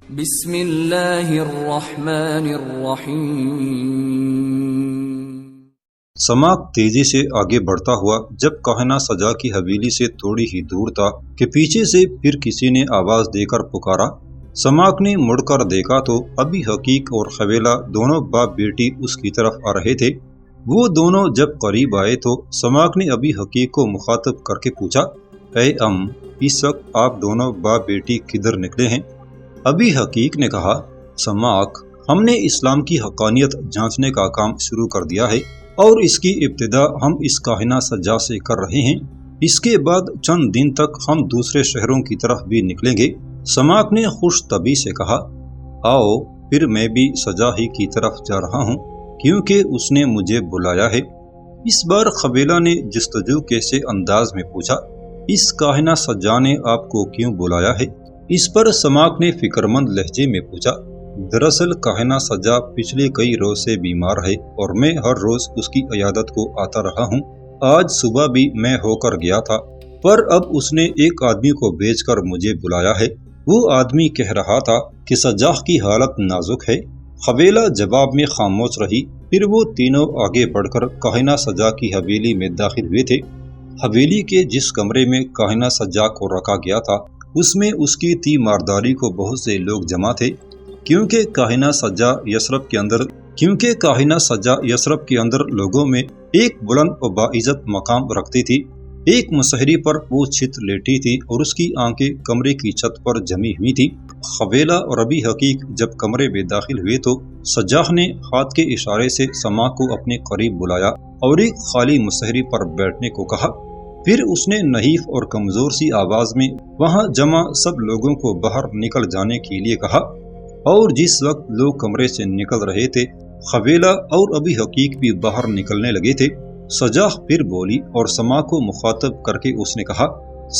بسم اللہ الرحمن الرحیم۔ سماک تیزی سے آگے بڑھتا ہوا جب کاہنہ سجا کی حویلی سے تھوڑی ہی دور تھا کہ پیچھے سے پھر کسی نے آواز دے کر پکارا۔ سماک نے مڑ کر دیکھا تو ابی حقیق اور خویلہ دونوں باپ بیٹی اس کی طرف آ رہے تھے۔ وہ دونوں جب قریب آئے تو سماک نے ابی حقیق کو مخاطب کر کے پوچھا، اے اس وقت آپ دونوں باپ بیٹی کدھر نکلے ہیں؟ ابی حقیق نے کہا، سماک، ہم نے اسلام کی حقانیت جانچنے کا کام شروع کر دیا ہے اور اس کی ابتدا ہم اس کاہنہ سجا سے کر رہے ہیں۔ اس کے بعد چند دن تک ہم دوسرے شہروں کی طرف بھی نکلیں گے۔ سماک نے خوش طبع سے کہا، آؤ پھر میں بھی سجا ہی کی طرف جا رہا ہوں کیونکہ اس نے مجھے بلایا ہے۔ اس بار خویلہ نے جستجو کیسے انداز میں پوچھا، اس کاہنہ سجا نے آپ کو کیوں بلایا ہے؟ اس پر سماک نے فکرمند لہجے میں پوچھا، دراصل کاہنہ سجا پچھلے کئی روز سے بیمار ہے اور میں ہر روز اس کی عیادت کو آتا رہا ہوں۔ آج صبح بھی میں ہو کر گیا تھا، پر اب اس نے ایک آدمی کو بھیج کر مجھے بلایا ہے۔ وہ آدمی کہہ رہا تھا کہ سجاح کی حالت نازک ہے۔ خویلہ جواب میں خاموش رہی۔ پھر وہ تینوں آگے بڑھ کر کاہنہ سجا کی حویلی میں داخل ہوئے تھے۔ حویلی کے جس کمرے میں کاہنہ سجا کو رکھا گیا تھا اس میں اس کی تیمارداری کو بہت سے لوگ جمع تھے، کیونکہ کاہنہ سجا یثرب کے اندر لوگوں میں ایک بلند و باعزت مقام رکھتی تھی۔ ایک مسہری پر وہ چھت لیٹی تھی اور اس کی آنکھیں کمرے کی چھت پر جمی ہوئی تھی۔ خویلہ اور ابی حقیق جب کمرے میں داخل ہوئے تو سجاح نے ہاتھ کے اشارے سے سماک کو اپنے قریب بلایا اور ایک خالی مسہری پر بیٹھنے کو کہا۔ پھر اس نے نحیف اور کمزور سی آواز میں وہاں جمع سب لوگوں کو باہر نکل جانے کے لیے کہا، اور جس وقت لوگ کمرے سے نکل رہے تھے خویلہ اور ابی حقیق بھی باہر نکلنے لگے تھے۔ سجاح پھر بولی اور سماک کو مخاطب کر کے اس نے کہا،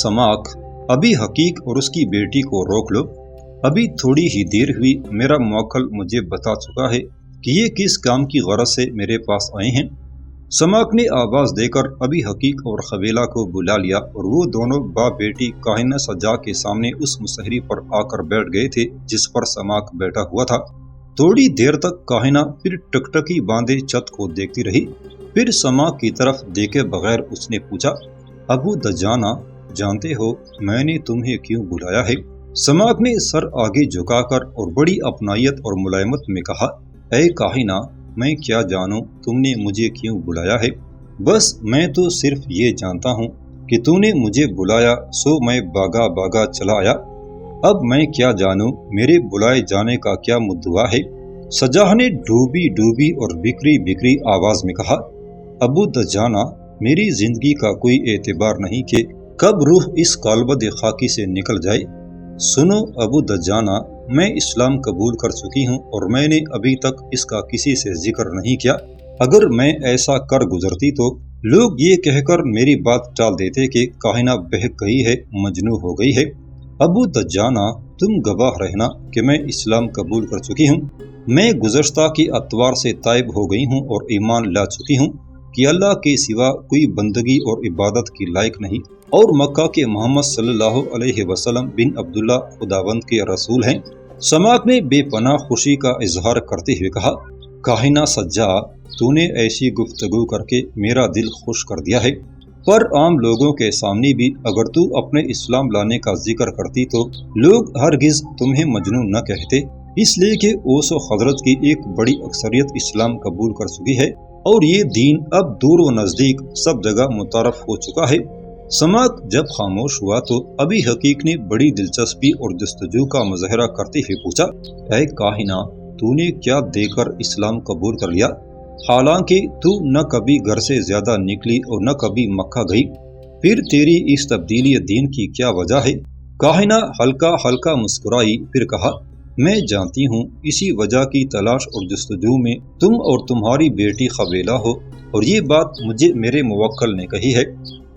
سماک، ابی حقیق اور اس کی بیٹی کو روک لو۔ ابھی تھوڑی ہی دیر ہوئی، میرا موکل مجھے بتا چکا ہے کہ یہ کس کام کی غرض سے میرے پاس آئے ہیں۔ سماک نے آواز دے کر ابی حقیق اور خویلہ کو بلا لیا اور وہ دونوں باپ بیٹی کاہنہ سجا کے سامنے اس مسہری پر آ کر بیٹھ گئے تھے جس پر سماک بیٹھا ہوا تھا۔ تھوڑی دیر تک کاہنہ پھر ٹکٹکی باندھے چھت کو دیکھتی رہی، پھر سماک کی طرف دیکھے بغیر اس نے پوچھا، ابو دجانہ، جانتے ہو میں نے تمہیں کیوں بلایا ہے؟ سماک نے سر آگے جھکا کر اور بڑی اپنائیت اور ملائمت میں کہا، اے کاہنہ، میں کیا جانوں تم نے مجھے کیوں بلایا ہے؟ بس میں تو صرف یہ جانتا ہوں کہ تو نے مجھے بلایا سو میں باغا باغا چلا آیا۔ اب میں کیا جانوں میرے بلائے جانے کا کیا مدعا ہے؟ سجاح نے ڈوبی ڈوبی اور بکری بکری آواز میں کہا، ابو دجانہ، میری زندگی کا کوئی اعتبار نہیں کہ کب روح اس کالبد خاکی سے نکل جائے۔ سنو ابو دجانہ، میں اسلام قبول کر چکی ہوں اور میں نے ابھی تک اس کا کسی سے ذکر نہیں کیا۔ اگر میں ایسا کر گزرتی تو لوگ یہ کہہ کر میری بات ٹال دیتے کہ کاہنہ بہک گئی ہے، مجنون ہو گئی ہے۔ ابو دجانہ، تم گواہ رہنا کہ میں اسلام قبول کر چکی ہوں۔ میں گزشتہ کی اتوار سے تائب ہو گئی ہوں اور ایمان لا چکی ہوں کہ اللہ کے سوا کوئی بندگی اور عبادت کی لائق نہیں، اور مکہ کے محمد صلی اللہ علیہ وسلم بن عبداللہ خداوند کے رسول ہیں۔ سماک نے بے پناہ خوشی کا اظہار کرتے ہوئے کہا، کاہنہ سجا، تو نے ایسی گفتگو کر کے میرا دل خوش کر دیا ہے، پر عام لوگوں کے سامنے بھی اگر تو اپنے اسلام لانے کا ذکر کرتی تو لوگ ہرگز تمہیں مجنون نہ کہتے، اس لیے کہ اوس و خزرج کی ایک بڑی اکثریت اسلام قبول کر چکی ہے اور یہ دین اب دور و نزدیک سب جگہ متعارف ہو چکا ہے۔ سماک جب خاموش ہوا تو ابی حقیق نے بڑی دلچسپی اور جستجو کا مظاہرہ کرتے ہوئے پوچھا، اے کاہنہ، تو نے کیا دے کر اسلام قبول کر لیا؟ حالانکہ تو نہ کبھی گھر سے زیادہ نکلی اور نہ کبھی مکہ گئی، پھر تیری اس تبدیلی دین کی کیا وجہ ہے؟ کاہنہ ہلکا ہلکا مسکرائی، پھر کہا، میں جانتی ہوں اسی وجہ کی تلاش اور جستجو میں تم اور تمہاری بیٹی خویلہ ہو، اور یہ بات مجھے میرے موکل نے کہی ہے۔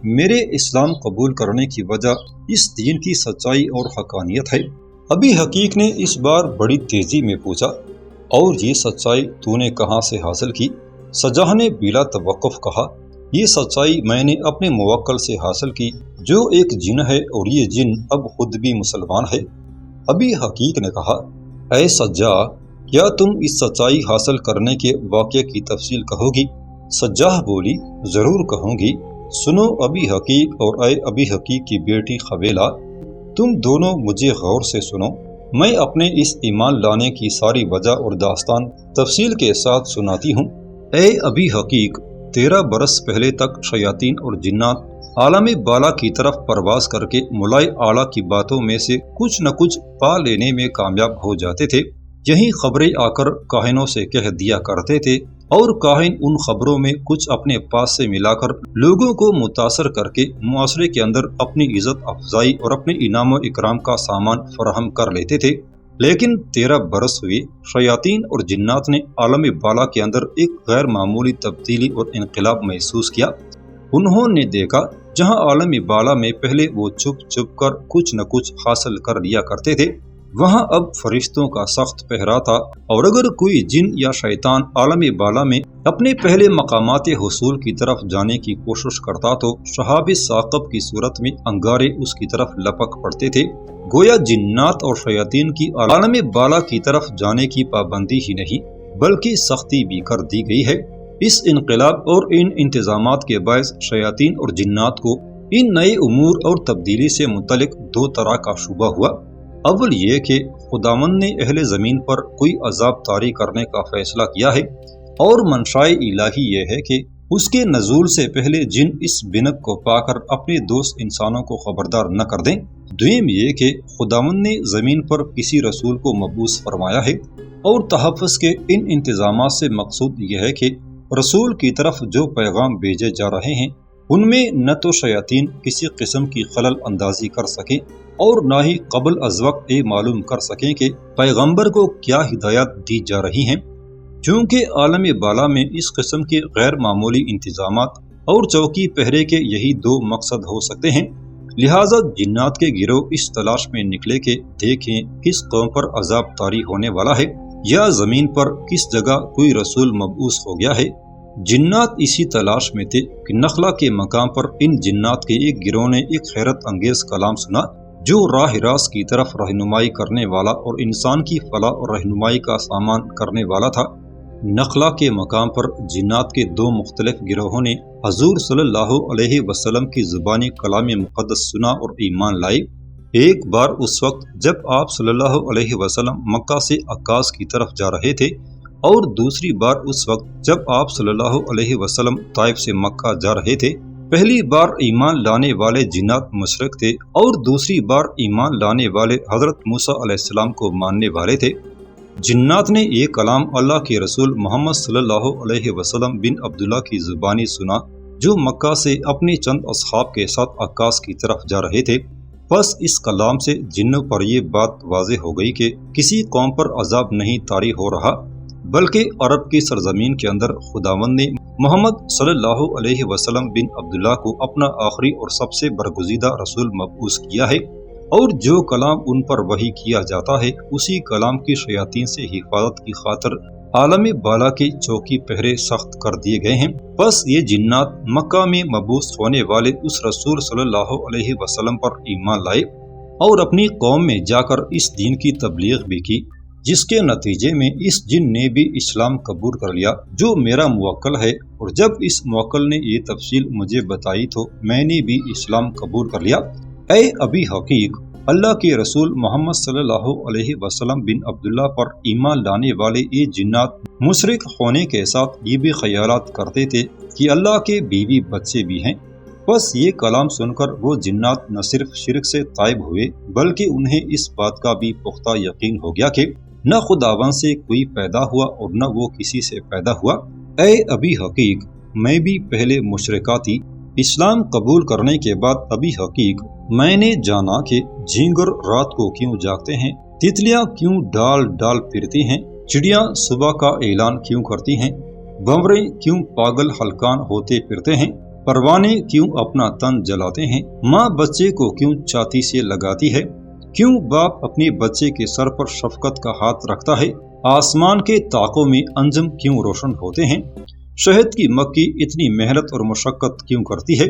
میرے اسلام قبول کرنے کی وجہ اس دین کی سچائی اور حقانیت ہے۔ ابی حقیق نے اس بار بڑی تیزی میں پوچھا، اور یہ سچائی تو نے کہاں سے حاصل کی؟ سجاح نے بلا توقف کہا، یہ سچائی میں نے اپنے موکل سے حاصل کی جو ایک جن ہے، اور یہ جن اب خود بھی مسلمان ہے۔ ابی حقیق نے کہا، اے سجاح، کیا تم اس سچائی حاصل کرنے کے واقعے کی تفصیل کہو گی؟ سجاح بولی، ضرور کہوں گی۔ سنو ابی حقیق اور اے ابی حقیق کی بیٹی خبیلہ، تم دونوں مجھے غور سے سنو۔ میں اپنے اس ایمان لانے کی ساری وجہ اور داستان تفصیل کے ساتھ سناتی ہوں۔ اے ابی حقیق، 13 برس پہلے تک شیاطین اور جنات عالم بالا کی طرف پرواز کر کے ملائے اعلیٰ کی باتوں میں سے کچھ نہ کچھ پا لینے میں کامیاب ہو جاتے تھے۔ یہی خبریں آ کر کاہنوں سے کہہ دیا کرتے تھے، اور کاہن ان خبروں میں کچھ اپنے پاس سے ملا کر لوگوں کو متاثر کر کے معاشرے کے اندر اپنی عزت افزائی اور اپنے انعام و اکرام کا سامان فراہم کر لیتے تھے۔ لیکن 13 برس ہوئے، شیاطین اور جنات نے عالم بالا کے اندر ایک غیر معمولی تبدیلی اور انقلاب محسوس کیا۔ انہوں نے دیکھا جہاں عالم بالا میں پہلے وہ چھپ چھپ کر کچھ نہ کچھ حاصل کر لیا کرتے تھے، وہاں اب فرشتوں کا سخت پہرا تھا، اور اگر کوئی جن یا شیطان عالم بالا میں اپنے پہلے مقامات حصول کی طرف جانے کی کوشش کرتا تو شہاب ثاقب کی صورت میں انگارے اس کی طرف لپک پڑتے تھے۔ گویا جنات اور شیاطین کی عالم بالا کی طرف جانے کی پابندی ہی نہیں بلکہ سختی بھی کر دی گئی ہے۔ اس انقلاب اور ان انتظامات کے باعث شیاطین اور جنات کو ان نئے امور اور تبدیلی سے متعلق 2 طرح کا شبہ ہوا۔ اول یہ کہ خداوند نے اہل زمین پر کوئی عذاب طاری کرنے کا فیصلہ کیا ہے، اور منشائے الہی یہ ہے کہ اس کے نزول سے پہلے جن اس بنک کو پا کر اپنے دوست انسانوں کو خبردار نہ کر دیں۔ دویم یہ کہ خداوند نے زمین پر کسی رسول کو مبعوث فرمایا ہے، اور تحفظ کے ان انتظامات سے مقصود یہ ہے کہ رسول کی طرف جو پیغام بھیجے جا رہے ہیں ان میں نہ تو شیاطین کسی قسم کی خلل اندازی کر سکیں، اور نہ ہی قبل از وقت یہ معلوم کر سکیں کہ پیغمبر کو کیا ہدایات دی جا رہی ہیں۔ چونکہ عالم بالا میں اس قسم کے غیر معمولی انتظامات اور چوکی پہرے کے یہی 2 مقصد ہو سکتے ہیں، لہٰذا جنات کے گروہ اس تلاش میں نکلے کہ دیکھیں کس قوم پر عذاب طاری ہونے والا ہے، یا زمین پر کس جگہ کوئی رسول مبعوث ہو گیا ہے۔ جنات اسی تلاش میں تھے کہ نخلا کے مقام پر ان جنات کے ایک گروہ نے ایک حیرت انگیز کلام سنا جو راہ راست کی طرف رہنمائی کرنے والا اور انسان کی فلاح اور رہنمائی کا سامان کرنے والا تھا۔ نخلا کے مقام پر جنات کے 2 مختلف گروہوں نے حضور صلی اللہ علیہ وسلم کی زبانی کلام مقدس سنا اور ایمان لائے۔ ایک بار اس وقت جب آپ صلی اللہ علیہ وسلم مکہ سے عکاظ کی طرف جا رہے تھے، اور دوسری بار اس وقت جب آپ صلی اللہ علیہ وسلم طائف سے مکہ جا رہے تھے۔ پہلی بار ایمان لانے والے جنات مشرک تھے، اور دوسری بار ایمان لانے والے حضرت موسیٰ علیہ السلام کو ماننے والے تھے۔ جنات نے یہ کلام اللہ کے رسول محمد صلی اللہ علیہ وسلم بن عبداللہ کی زبانی سنا، جو مکہ سے اپنے چند اصحاب کے ساتھ عکاظ کی طرف جا رہے تھے۔ بس اس کلام سے جنوں پر یہ بات واضح ہو گئی کہ کسی قوم پر عذاب نہیں طاری ہو رہا، بلکہ عرب کی سرزمین کے اندر خداوند نے محمد صلی اللہ علیہ وسلم بن عبداللہ کو اپنا آخری اور سب سے برگزیدہ رسول مبعوث کیا ہے، اور جو کلام ان پر وحی کیا جاتا ہے اسی کلام کی شیاطین سے حفاظت کی خاطر عالم بالا کے چوکی پہرے سخت کر دیے گئے ہیں۔ بس یہ جنات مکہ میں مبعوث ہونے والے اس رسول صلی اللہ علیہ وسلم پر ایمان لائے، اور اپنی قوم میں جا کر اس دین کی تبلیغ بھی کی، جس کے نتیجے میں اس جن نے بھی اسلام قبول کر لیا جو میرا موکل ہے، اور جب اس موکل نے یہ تفصیل مجھے بتائی تو میں نے بھی اسلام قبول کر لیا۔ اے ابی حقیق، اللہ کے رسول محمد صلی اللہ علیہ وسلم بن عبداللہ پر ایمان لانے والے یہ جنات مشرک ہونے کے ساتھ یہ بھی خیالات کرتے تھے کہ اللہ کے بیوی بچے بھی ہیں۔ بس یہ کلام سن کر وہ جنات نہ صرف شرک سے تائب ہوئے بلکہ انہیں اس بات کا بھی پختہ یقین ہو گیا کہ نہ خداوند سے کوئی پیدا ہوا اور نہ وہ کسی سے پیدا ہوا۔ اے ابی حقیق، میں بھی پہلے مشرکہ تھی، اسلام قبول کرنے کے بعد ابی حقیق میں نے جانا کہ جھینگر رات کو کیوں جاگتے ہیں، تتلیاں کیوں ڈال ڈال پھرتی ہیں، چڑیاں صبح کا اعلان کیوں کرتی ہیں، بھنورے کیوں پاگل ہلکان ہوتے پھرتے ہیں، پروانے کیوں اپنا تن جلاتے ہیں، ماں بچے کو کیوں چھاتی سے لگاتی ہے، کیوں باپ اپنے بچے کے سر پر شفقت کا ہاتھ رکھتا ہے، آسمان کے طاقوں میں انجم کیوں روشن ہوتے ہیں، شہد کی مکھی اتنی محنت اور مشقت کیوں کرتی ہے،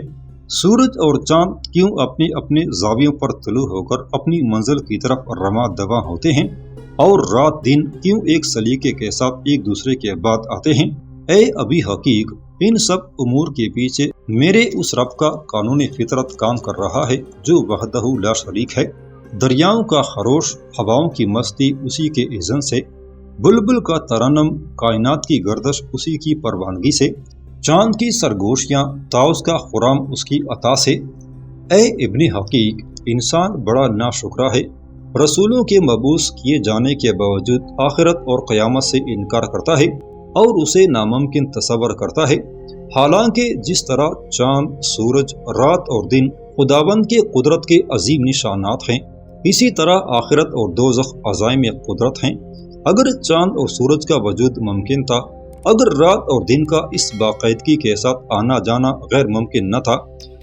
سورج اور چاند کیوں اپنے اپنے زاویوں پر طلوع ہو کر اپنی منزل کی طرف رواں دواں ہوتے ہیں، اور رات دن کیوں ایک سلیقے کے ساتھ ایک دوسرے کے بعد آتے ہیں؟ اے ابی حقیق، ان سب امور کے پیچھے میرے اس رب کا قانون فطرت کام کر رہا ہے جو وحدہ لا شریک ہے۔ دریاؤں کا خروش، ہواؤں کی مستی اسی کے اذن سے، بلبل کا ترنم، کائنات کی گردش اسی کی پروانگی سے، چاند کی سرگوشیاں، طاؤس کا خرام اس کی عطا سے۔ اے ابن حقیق، انسان بڑا ناشکرا ہے، رسولوں کے مبعوث کیے جانے کے باوجود آخرت اور قیامت سے انکار کرتا ہے اور اسے ناممکن تصور کرتا ہے، حالانکہ جس طرح چاند، سورج، رات اور دن خداوند کے قدرت کے عظیم نشانات ہیں، اسی طرح آخرت اور دوزخ عزائم قدرت ہیں۔ اگر چاند اور سورج کا وجود ممکن تھا، اگر رات اور دن کا اس باقاعدگی کے ساتھ آنا جانا غیر ممکن نہ تھا،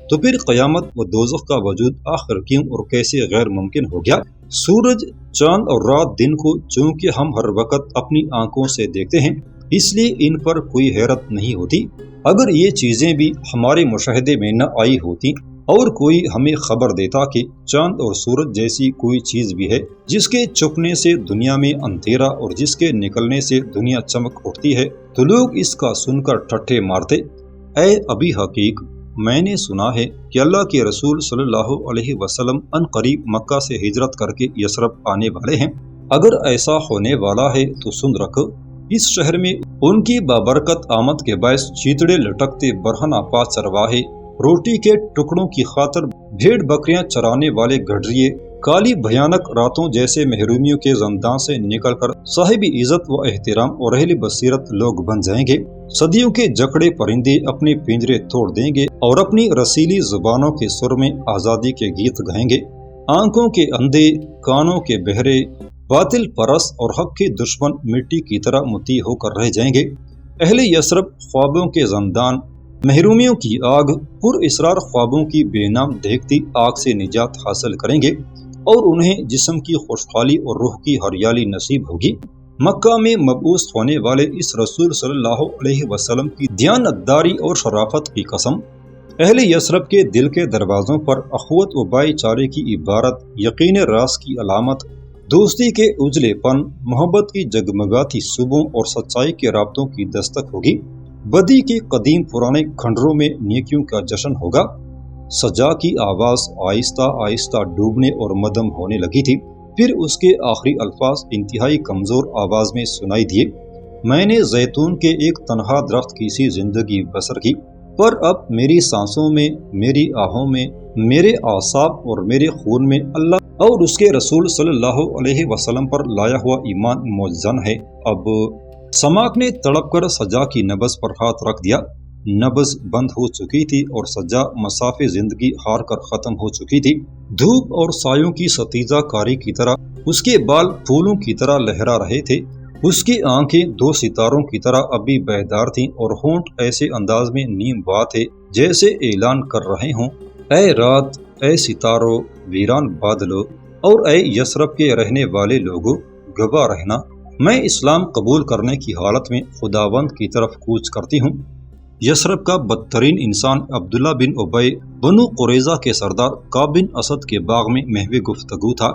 تو پھر قیامت و دوزخ کا وجود آخر کیوں اور کیسے غیر ممکن ہو گیا؟ سورج، چاند اور رات دن کو چونکہ ہم ہر وقت اپنی آنکھوں سے دیکھتے ہیں، اس لیے ان پر کوئی حیرت نہیں ہوتی۔ اگر یہ چیزیں بھی ہمارے مشاہدے میں نہ آئی ہوتی اور کوئی ہمیں خبر دیتا کہ چاند اور سورج جیسی کوئی چیز بھی ہے جس کے چھپنے سے دنیا میں اندھیرا اور جس کے نکلنے سے دنیا چمک اٹھتی ہے، تو لوگ اس کا سن کر ٹھٹھے مارتے۔ اے ابی حقیق، میں نے سنا ہے کہ اللہ کے رسول صلی اللہ علیہ وسلم ان قریب مکہ سے ہجرت کر کے یثرب آنے والے ہیں۔ اگر ایسا ہونے والا ہے تو سن رکھو، اس شہر میں ان کی بابرکت آمد کے باعث چیتڑے لٹکتے برہنہ پا چرواہے، روٹی کے ٹکڑوں کی خاطر بھیڑ بکریاں چرانے والے گڈریے، کالی بھیانک راتوں جیسے محرومیوں کے زندان سے نکل کر صاحب عزت و احترام اور اہل بصیرت لوگ بن جائیں گے۔ صدیوں کے جکڑے پرندے اپنے پنجرے توڑ دیں گے اور اپنی رسیلی زبانوں کے سر میں آزادی کے گیت گائیں گے۔ آنکھوں کے اندھے، کانوں کے بہرے، باطل پرست اور حق کے دشمن مٹی کی طرح مطیع ہو کر رہ جائیں گے۔ اہل یثرب خوابوں کے زندان، محرومیوں کی آگ، پر اسرار خوابوں کی بے نام دیکھتی آگ سے نجات حاصل کریں گے اور انہیں جسم کی خوشحالی اور روح کی ہریالی نصیب ہوگی۔ مکہ میں مبعوث ہونے والے اس رسول صلی اللہ علیہ وسلم کی دیانتداری اور شرافت کی قسم، اہل یثرب کے دل کے دروازوں پر اخوت و بھائی چارے کی عبارت، یقین راز کی علامت، دوستی کے اجلے پن، محبت کی جگمگاتی صبحوں اور سچائی کے رابطوں کی دستک ہوگی۔ بدی کے قدیم پرانے کھنڈروں میں نیکیوں کا جشن ہوگا۔ سجا کی آواز آہستہ آہستہ ڈوبنے اور مدھم ہونے لگی تھی، پھر اس کے آخری الفاظ انتہائی کمزور آواز میں سنائی دیے۔ میں نے زیتون کے ایک تنہا درخت کی سی زندگی بسر کی، پر اب میری سانسوں میں، میری آہوں میں، میرے اعصاب اور میرے خون میں اللہ اور اس کے رسول صلی اللہ علیہ وسلم پر لایا ہوا ایمان موزن ہے۔ اب سماک نے تڑپ کر سجا کی نبض پر ہاتھ رکھ دیا۔ نبض بند ہو چکی تھی اور سجا مساف زندگی ہار کر ختم ہو چکی تھی۔ دھوپ اور سایوں کی ستیزہ کاری کی طرح اس کے بال پھولوں کی طرح لہرا رہے تھے، اس کی آنکھیں دو ستاروں کی طرح ابھی بیدار تھیں اور ہونٹ ایسے انداز میں نیم وا تھے جیسے اعلان کر رہے ہوں، اے رات، اے ستاروں، ویران بادلوں اور اے یثرب کے رہنے والے لوگوں، گواہ رہنا، میں اسلام قبول کرنے کی حالت میں خداوند کی طرف کوچ کرتی ہوں۔ یثرب کا بدترین انسان عبداللہ بن ابی بنو قریظہ کے سردار کعب بن اسد کے باغ میں محو گفتگو تھا۔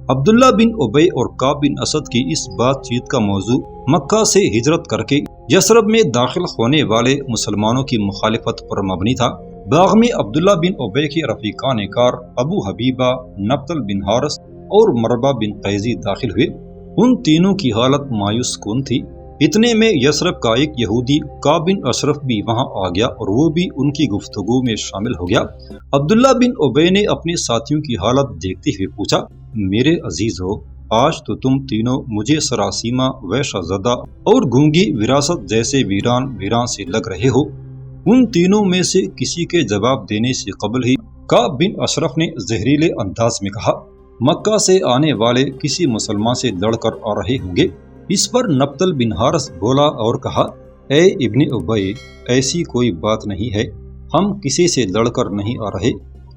عبداللہ بن ابی اور کعب بن اسد کی اس بات چیت کا موضوع مکہ سے ہجرت کر کے یثرب میں داخل ہونے والے مسلمانوں کی مخالفت پر مبنی تھا۔ باغ میں عبداللہ بن ابی کے رفیقان کار ابو حبیبہ، نبطل بن حارث اور مربہ بن قیزی داخل ہوئے۔ ان تینوں کی حالت مایوس کن تھی۔ اتنے میں یثرب کا ایک یہودی کعب بن اشرف بھی وہاں آ گیا اور وہ بھی ان کی گفتگو میں شامل ہو گیا۔ عبداللہ بن ابی نے اپنے ساتھیوں کی حالت دیکھتے ہوئے پوچھا، میرے عزیزو، آج تو تم تینوں مجھے سراسیمہ، وحشہ زدہ اور گونگی وراثت جیسے ویران سے لگ رہے ہو۔ ان تینوں میں سے کسی کے جواب دینے سے قبل ہی کعب بن اشرف نے زہریلے انداز میں کہا، مکہ سے آنے والے کسی مسلمان سے لڑ کر آ رہے ہوں گے۔ اس پر نبطل بن حارث بولا اور کہا، اے ابن ابی، ایسی کوئی بات نہیں ہے، ہم کسی سے لڑ کر نہیں آ رہے،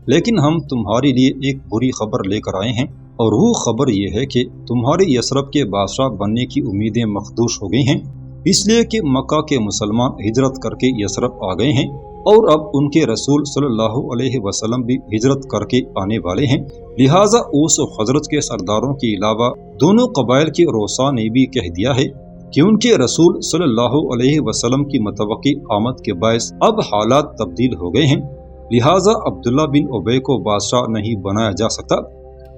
لیکن ہم تمہارے لیے ایک بری خبر لے کر آئے ہیں، اور وہ خبر یہ ہے کہ تمہارے یثرب کے بادشاہ بننے کی امیدیں مخدوش ہو گئی ہیں، اس لیے کہ مکہ کے مسلمان ہجرت کر کے یثرب آ گئے ہیں۔ اور اب ان کے رسول صلی اللہ علیہ وسلم بھی ہجرت کر کے آنے والے ہیں، لہٰذا اوس و خزرج کے سرداروں کے علاوہ دونوں قبائل کے رؤساء نے بھی کہہ دیا ہے کہ ان کے رسول صلی اللہ علیہ وسلم کی متوقع آمد کے باعث اب حالات تبدیل ہو گئے ہیں، لہٰذا عبداللہ بن ابی کو بادشاہ نہیں بنایا جا سکتا۔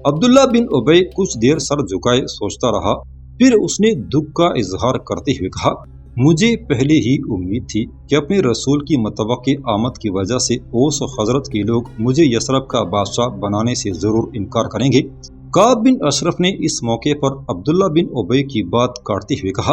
عبداللہ بن ابی کچھ دیر سر جھکائے سوچتا رہا، پھر اس نے دکھ کا اظہار کرتے ہوئے کہا، مجھے پہلے ہی امید تھی کہ اپنے رسول کی متوقع آمد کی وجہ سے اوس و خزرج کے لوگ مجھے یثرب کا بادشاہ بنانے سے ضرور انکار کریں گے۔ کعب بن اشرف نے اس موقع پر عبداللہ بن ابی کی بات کاٹتے ہوئے کہا،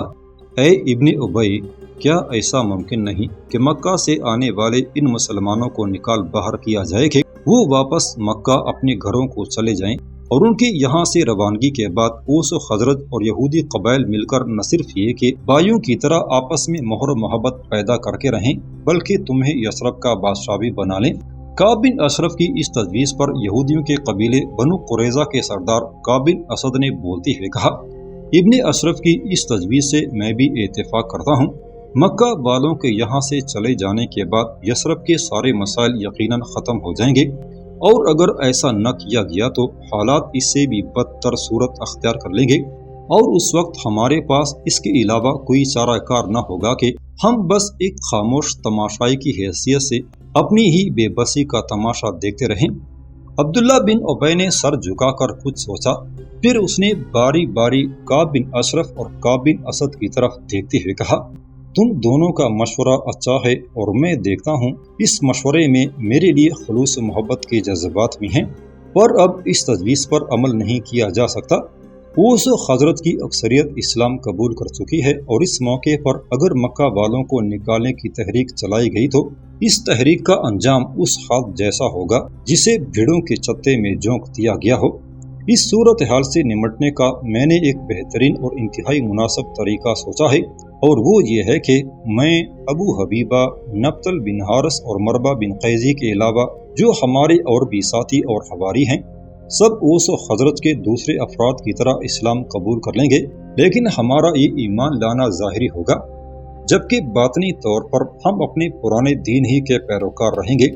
اے ابن ابی، کیا ایسا ممکن نہیں کہ مکہ سے آنے والے ان مسلمانوں کو نکال باہر کیا جائے کہ وہ واپس مکہ اپنے گھروں کو چلے جائیں، اور ان کی یہاں سے روانگی کے بعد اوس و خزرج اور یہودی قبائل مل کر نہ صرف یہ کہ بھائیوں کی طرح آپس میں مہر و محبت پیدا کر کے رہیں، بلکہ تمہیں یثرب کا بادشاہ بھی بنا لیں۔ کعب بن اشرف کی اس تجویز پر یہودیوں کے قبیلے بنو قریظہ کے سردار کعب بن اسد نے بولتے ہوئے کہا، ابن اشرف کی اس تجویز سے میں بھی اتفاق کرتا ہوں۔ مکہ والوں کے یہاں سے چلے جانے کے بعد یثرب کے سارے مسائل یقیناً ختم ہو جائیں گے، اور اگر ایسا نہ کیا گیا تو حالات اس سے بھی بدتر صورت اختیار کر لیں گے، اور اس وقت ہمارے پاس اس کے علاوہ کوئی چارہ کار نہ ہوگا کہ ہم بس ایک خاموش تماشائی کی حیثیت سے اپنی ہی بے بسی کا تماشا دیکھتے رہیں۔ عبداللہ بن ابی نے سر جھکا کر کچھ سوچا، پھر اس نے باری باری کعب بن اشرف اور کعب بن اسد کی طرف دیکھتے ہوئے کہا، تم دونوں کا مشورہ اچھا ہے، اور میں دیکھتا ہوں اس مشورے میں میرے لیے خلوص محبت کے جذبات بھی ہیں، پر اب اس تجویز پر عمل نہیں کیا جا سکتا۔ اوس و خزرج کی اکثریت اسلام قبول کر چکی ہے، اور اس موقع پر اگر مکہ والوں کو نکالنے کی تحریک چلائی گئی تو اس تحریک کا انجام اس حال جیسا ہوگا جسے بھیڑوں کے چتے میں جھونک دیا گیا ہو۔ اس صورتحال سے نمٹنے کا میں نے ایک بہترین اور انتہائی مناسب طریقہ سوچا ہے، اور وہ یہ ہے کہ میں ابو حبیبہ، نبطل بن حارث اور مربہ بن قیزی کے علاوہ جو ہمارے اور بھی ساتھی اور حواری ہیں، سب اوس و خزرج کے دوسرے افراد کی طرح اسلام قبول کر لیں گے، لیکن ہمارا یہ ایمان لانا ظاہری ہوگا، جبکہ باطنی طور پر ہم اپنے پرانے دین ہی کے پیروکار رہیں گے۔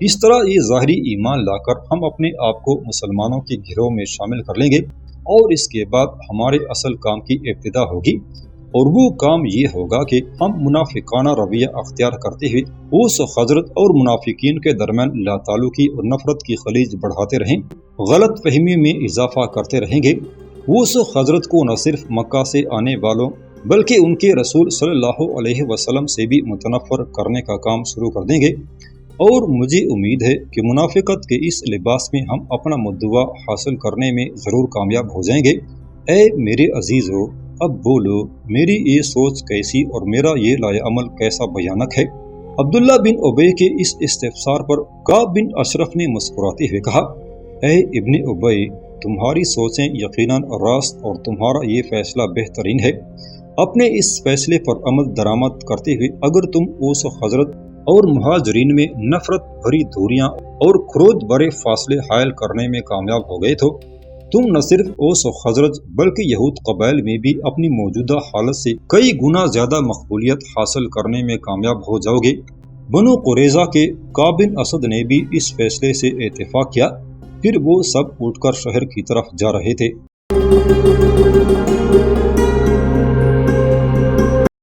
اس طرح یہ ظاہری ایمان لا کر ہم اپنے آپ کو مسلمانوں کے گروہ میں شامل کر لیں گے، اور اس کے بعد ہمارے اصل کام کی ابتدا ہوگی، اور وہ کام یہ ہوگا کہ ہم منافقانہ رویہ اختیار کرتے ہوئے اوس و خزرج اور منافقین کے درمیان لا تعلقی اور نفرت کی خلیج بڑھاتے رہیں، غلط فہمی میں اضافہ کرتے رہیں گے۔ اوس و خزرج کو نہ صرف مکہ سے آنے والوں بلکہ ان کے رسول صلی اللہ علیہ وسلم سے بھی متنفر کرنے کا کام شروع کر دیں گے، اور مجھے امید ہے کہ منافقت کے اس لباس میں ہم اپنا مدعا حاصل کرنے میں ضرور کامیاب ہو جائیں گے۔ اے میرے عزیزو، اب بولو، میری یہ سوچ کیسی اور میرا یہ لائے عمل کیسا بھیانک ہے؟ عبداللہ بن ابی کے اس استفسار پر کعب بن اشرف نے مسکراتے ہوئے کہا، اے ابن ابی، تمہاری سوچیں یقیناً راست اور تمہارا یہ فیصلہ بہترین ہے۔ اپنے اس فیصلے پر عمل درآمد کرتے ہوئے اگر تم اوس و خزرج اور مہاجرین میں نفرت بھری دوریاں اور کھروج بھرے فاصلے حائل کرنے میں کامیاب ہو گئے تو تم نہ صرف اوس و خزرج بلکہ یہود قبائل میں بھی اپنی موجودہ حالت سے کئی گنا زیادہ مقبولیت حاصل کرنے میں کامیاب ہو جاؤ گے۔ بنو قریظہ کے کعب بن اسد نے بھی اس فیصلے سے اتفاق کیا، پھر وہ سب اٹھ کر شہر کی طرف جا رہے تھے۔